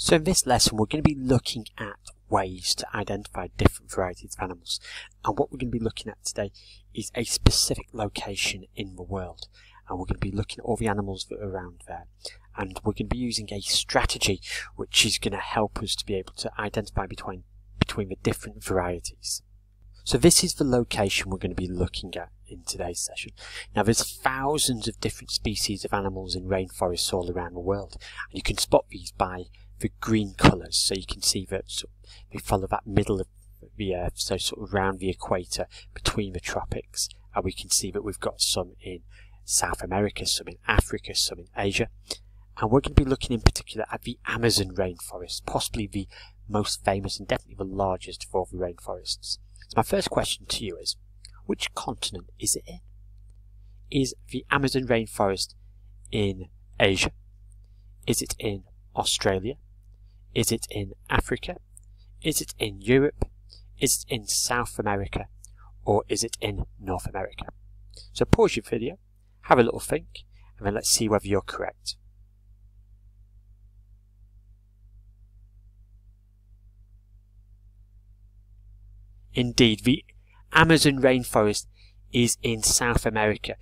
So in this lesson we're going to be looking at ways to identify different varieties of animals, and what we're going to be looking at today is a specific location in the world, and we're going to be looking at all the animals that are around there, and we're going to be using a strategy which is going to help us to be able to identify between the different varieties. So this is the location we're going to be looking at in today's session. Now there's thousands of different species of animals in rainforests all around the world, and you can spot these by the green colours, so you can see that they follow that middle of the earth, so sort of around the equator between the tropics, and we can see that we've got some in South America, some in Africa, some in Asia, and we're going to be looking in particular at the Amazon rainforest, possibly the most famous and definitely the largest of all the rainforests. So my first question to you is, which continent is it in? Is the Amazon rainforest in Asia? Is it in Australia? Is it in Africa? Is it in Europe? Is it in South America? Or is it in North America? So pause your video, have a little think, and then let's see whether you're correct. Indeed, the Amazon rainforest is in South America.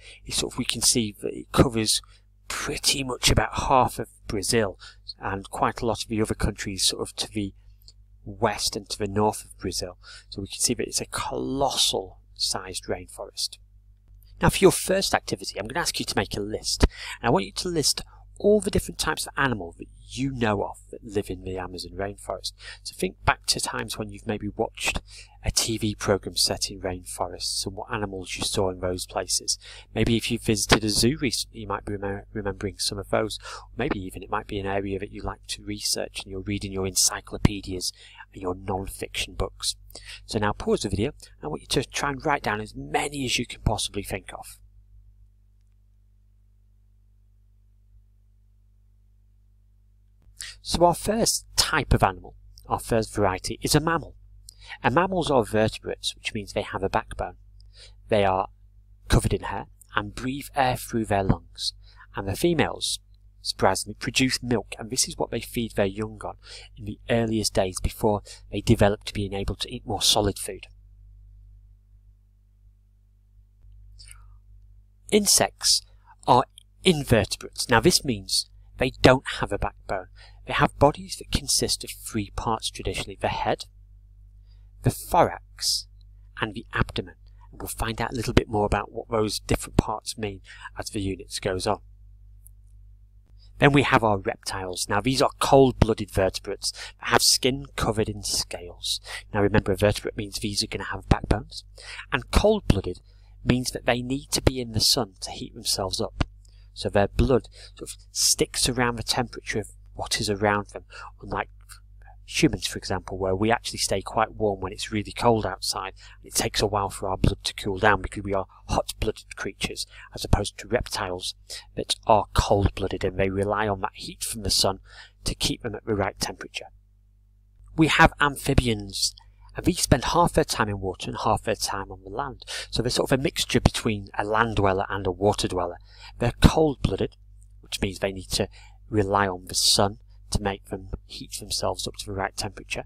We can see that it covers pretty much about half of Brazil and quite a lot of the other countries sort of to the west and to the north of Brazil. So we can see that it's a colossal sized rainforest. Now for your first activity, I'm going to ask you to make a list, and I want you to list all the different types of animal that you know of that live in the Amazon rainforest. So think back to times when you've maybe watched a TV program set in rainforests and what animals you saw in those places. Maybe if you visited a zoo recently, you might be remembering some of those. Or maybe even it might be an area that you like to research and you're reading your encyclopedias and your non-fiction books. So now pause the video, and I want you to try and write down as many as you can possibly think of. So our first type of animal, our first variety, is a mammal. And mammals are vertebrates, which means they have a backbone. They are covered in hair and breathe air through their lungs. And the females, surprisingly, produce milk, and this is what they feed their young on in the earliest days before they develop to being able to eat more solid food. Insects are invertebrates. Now this means they don't have a backbone. They have bodies that consist of three parts traditionally: the head, the thorax, and the abdomen. And we'll find out a little bit more about what those different parts mean as the unit goes on. Then we have our reptiles. Now these are cold-blooded vertebrates that have skin covered in scales. Now remember, a vertebrate means these are going to have backbones. And cold-blooded means that they need to be in the sun to heat themselves up. So their blood sort of sticks around the temperature of what is around them, unlike humans, for example, where we actually stay quite warm when it's really cold outside. It takes a while for our blood to cool down because we are hot-blooded creatures, as opposed to reptiles that are cold-blooded, and they rely on that heat from the sun to keep them at the right temperature. We have amphibians, and these spend half their time in water and half their time on the land. So they're sort of a mixture between a land dweller and a water dweller. They're cold-blooded, which means they need to rely on the sun to make them heat themselves up to the right temperature.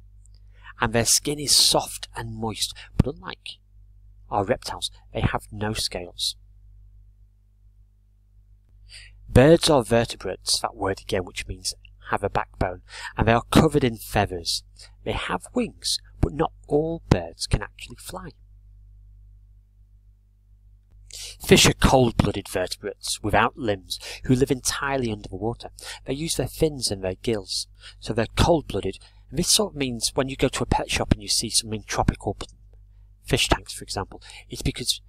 And their skin is soft and moist, but unlike our reptiles, they have no scales. Birds are vertebrates, that word again, which means have a backbone, and they are covered in feathers. They have wings, but not all birds can actually fly. Fish are cold-blooded vertebrates without limbs who live entirely under the water. They use their fins and their gills, so they're cold-blooded. And this sort of means when you go to a pet shop and you see some in tropical fish tanks, for example, it's because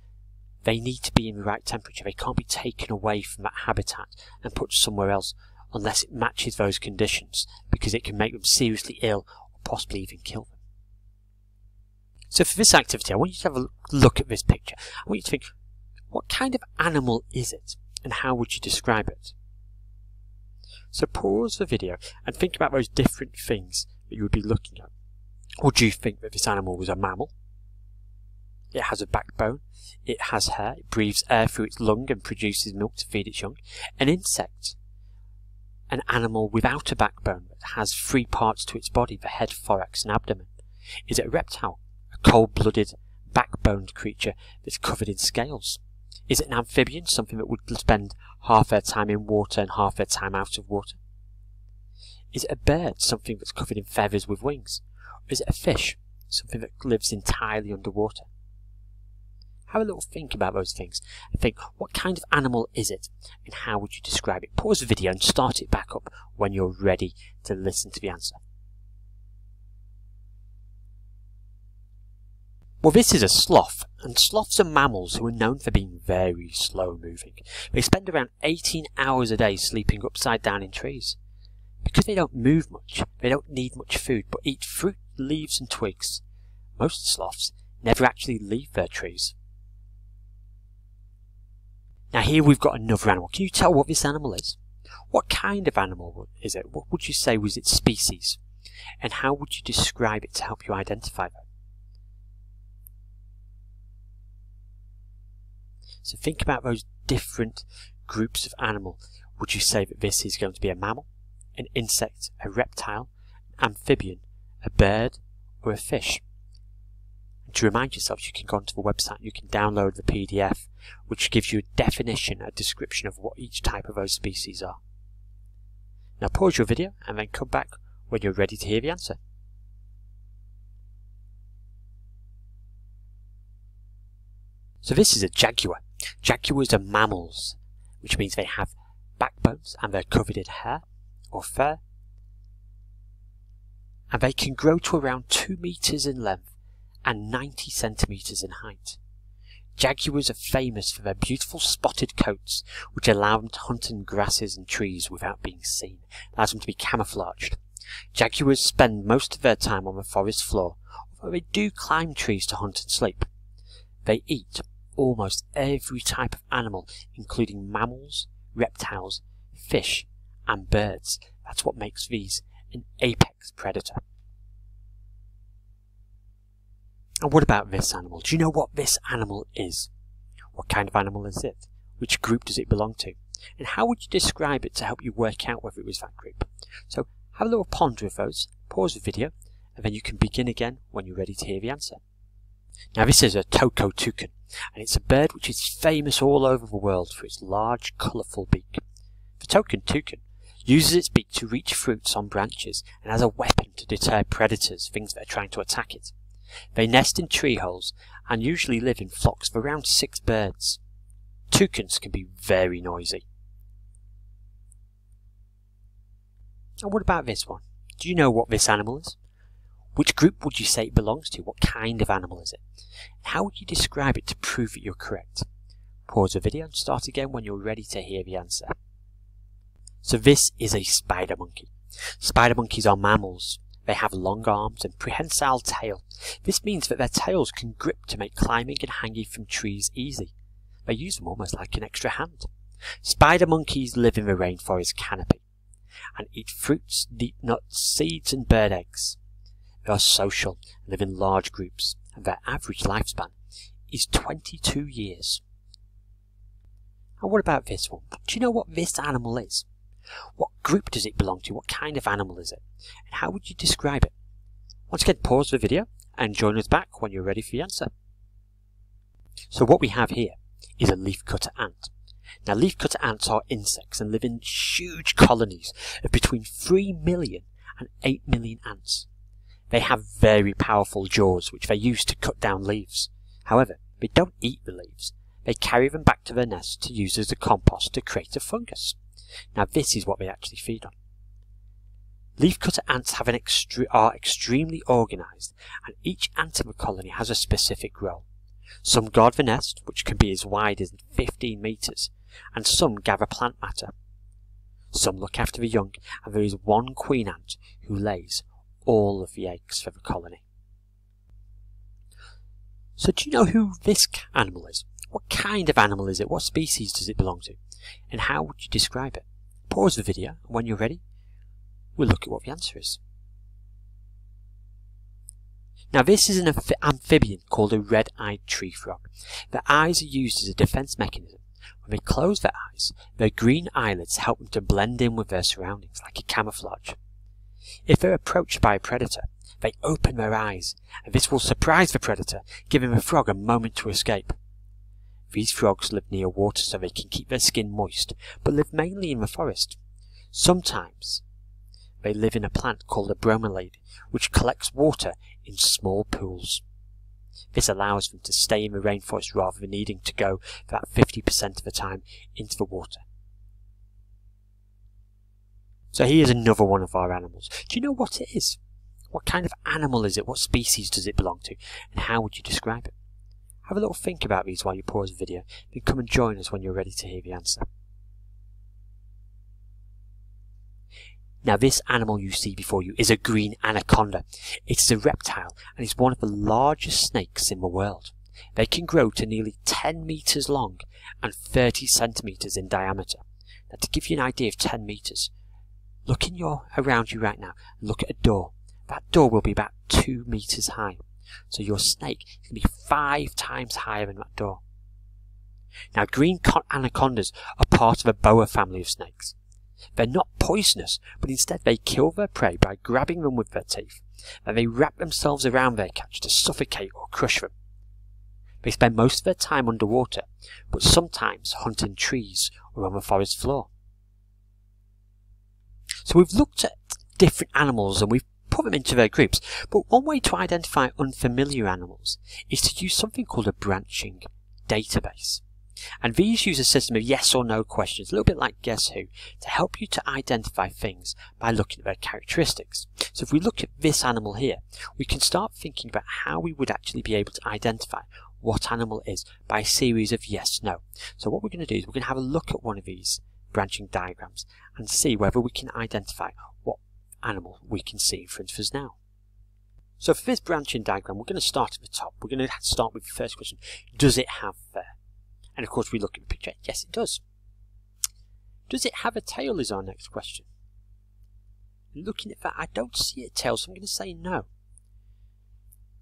they need to be in the right temperature. They can't be taken away from that habitat and put somewhere else unless it matches those conditions, because it can make them seriously ill or possibly even kill them. So for this activity, I want you to have a look at this picture. I want you to think, what kind of animal is it, and how would you describe it? So pause the video and think about those different things that you would be looking at. Would you think that this animal was a mammal? It has a backbone, it has hair, it breathes air through its lung and produces milk to feed its young. An insect. an animal without a backbone that has 3 parts to its body, the head, thorax and abdomen? Is it a reptile, a cold-blooded, backboned creature that's covered in scales? Is it an amphibian, something that would spend half their time in water and half their time out of water? Is it a bird, something that's covered in feathers with wings? Or is it a fish, something that lives entirely underwater? Have a little think about those things and think, what kind of animal is it and how would you describe it? Pause the video and start it back up when you're ready to listen to the answer. Well, this is a sloth, and sloths are mammals who are known for being very slow moving. They spend around 18 hours a day sleeping upside down in trees. Because they don't move much, they don't need much food, but eat fruit, leaves and twigs. Most sloths never actually leave their trees. Now here we've got another animal. Can you tell what this animal is? What kind of animal is it? What would you say was its species? And how would you describe it to help you identify them? So think about those different groups of animal. Would you say that this is going to be a mammal, an insect, a reptile, an amphibian, a bird, or a fish? And to remind yourself, you can go onto the website, you can download the PDF, which gives you a definition, a description of what each type of those species are. Now pause your video and then come back when you're ready to hear the answer. So this is a jaguar. Jaguars are mammals, which means they have backbones and they're covered in hair or fur. And they can grow to around 2 meters in length and 90 centimeters in height. Jaguars are famous for their beautiful spotted coats, which allow them to hunt in grasses and trees without being seen, allows them to be camouflaged. Jaguars spend most of their time on the forest floor, although they do climb trees to hunt and sleep. They eat almost every type of animal, including mammals, reptiles, fish and birds. That's what makes these an apex predator. And what about this animal? Do you know what this animal is? What kind of animal is it? Which group does it belong to? And how would you describe it to help you work out whether it was that group? So have a little ponder of those, pause the video, and then you can begin again when you're ready to hear the answer. Now this is a toko toucan, and it's a bird which is famous all over the world for its large, colourful beak. The toko toucan uses its beak to reach fruits on branches and as a weapon to deter predators, things that are trying to attack it. They nest in tree holes and usually live in flocks of around 6 birds. Toucans can be very noisy. And what about this one? Do you know what this animal is? Which group would you say it belongs to? What kind of animal is it? And how would you describe it to prove that you're correct? Pause the video and start again when you're ready to hear the answer. So this is a spider monkey. Spider monkeys are mammals. They have long arms and prehensile tail. This means that their tails can grip to make climbing and hanging from trees easy. They use them almost like an extra hand. Spider monkeys live in the rainforest canopy and eat fruits, deep nuts, seeds and bird eggs. They are social and live in large groups, and their average lifespan is 22 years. And what about this one? Do you know what this animal is? What group does it belong to? What kind of animal is it? And how would you describe it? Once again, pause the video and join us back when you're ready for the answer. So what we have here is a leafcutter ant. Now leafcutter ants are insects and live in huge colonies of between 3 million and 8 million ants. They have very powerful jaws which they use to cut down leaves. However, they don't eat the leaves. They carry them back to their nest to use as a compost to create a fungus. Now this is what they actually feed on. Leafcutter ants are extremely organised, and each ant in the colony has a specific role. Some guard the nest, which can be as wide as 15 metres, and some gather plant matter. Some look after the young, and there is one queen ant who lays all of the eggs for the colony. So do you know who this animal is? What kind of animal is it? What species does it belong to? And how would you describe it? Pause the video, and when you're ready, we'll look at what the answer is. Now this is an amphibian called a red-eyed tree frog. Their eyes are used as a defence mechanism, When they close their eyes, their green eyelids help them to blend in with their surroundings like a camouflage. If they're approached by a predator, they open their eyes, and this will surprise the predator, giving the frog a moment to escape. These frogs live near water so they can keep their skin moist, but live mainly in the forest. Sometimes they live in a plant called a bromeliad, which collects water in small pools. This allows them to stay in the rainforest rather than needing to go about 50% of the time into the water. So here's another one of our animals. Do you know what it is? What kind of animal is it? What species does it belong to? And how would you describe it? Have a little think about these while you pause the video, then come and join us when you're ready to hear the answer. Now this animal you see before you is a green anaconda. It is a reptile and is one of the largest snakes in the world. They can grow to nearly 10 meters long and 30 centimeters in diameter. Now to give you an idea of 10 meters, look around you right now and look at a door. That door will be about 2 meters high. So your snake is going to be 5 times higher than that door. Now green anacondas are part of a boa family of snakes. They're not poisonous, but instead they kill their prey by grabbing them with their teeth. Then they wrap themselves around their catch to suffocate or crush them. They spend most of their time underwater, but sometimes hunt in trees or on the forest floor. So we've looked at different animals and we've put them into their groups, but one way to identify unfamiliar animals is to use something called a branching database. And these use a system of yes or no questions, a little bit like Guess Who, to help you to identify things by looking at their characteristics. So if we look at this animal here, we can start thinking about how we would actually be able to identify what animal it is by a series of yes/no. So what we're going to do is we're going to have a look at one of these branching diagrams and see whether we can identify what animal we can see in front of us now. So for this branching diagram, we're going to start at the top. We're going to start with the first question. Does it have fur? And of course we look at the picture. Yes, it does. Does it have a tail is our next question. Looking at that, I don't see a tail, so I'm going to say no.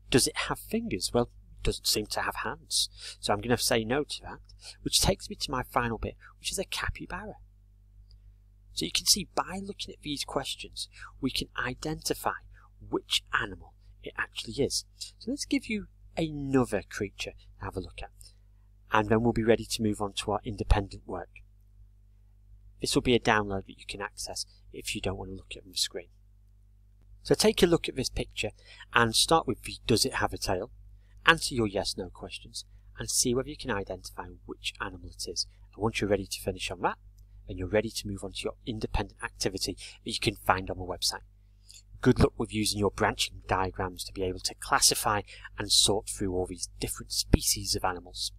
Does it have fingers? Well, it doesn't seem to have hands, so I'm going to say no to that, which takes me to my final bit, which is a capybara. So you can see by looking at these questions, we can identify which animal it actually is. So let's give you another creature to have a look at, and then we'll be ready to move on to our independent work. This will be a download that you can access if you don't want to look at the screen. So take a look at this picture and start with the does it have a tail? Answer your yes/no questions and see whether you can identify which animal it is. And once you're ready to finish on that, then you're ready to move on to your independent activity that you can find on the website. Good luck with using your branching diagrams to be able to classify and sort through all these different species of animals.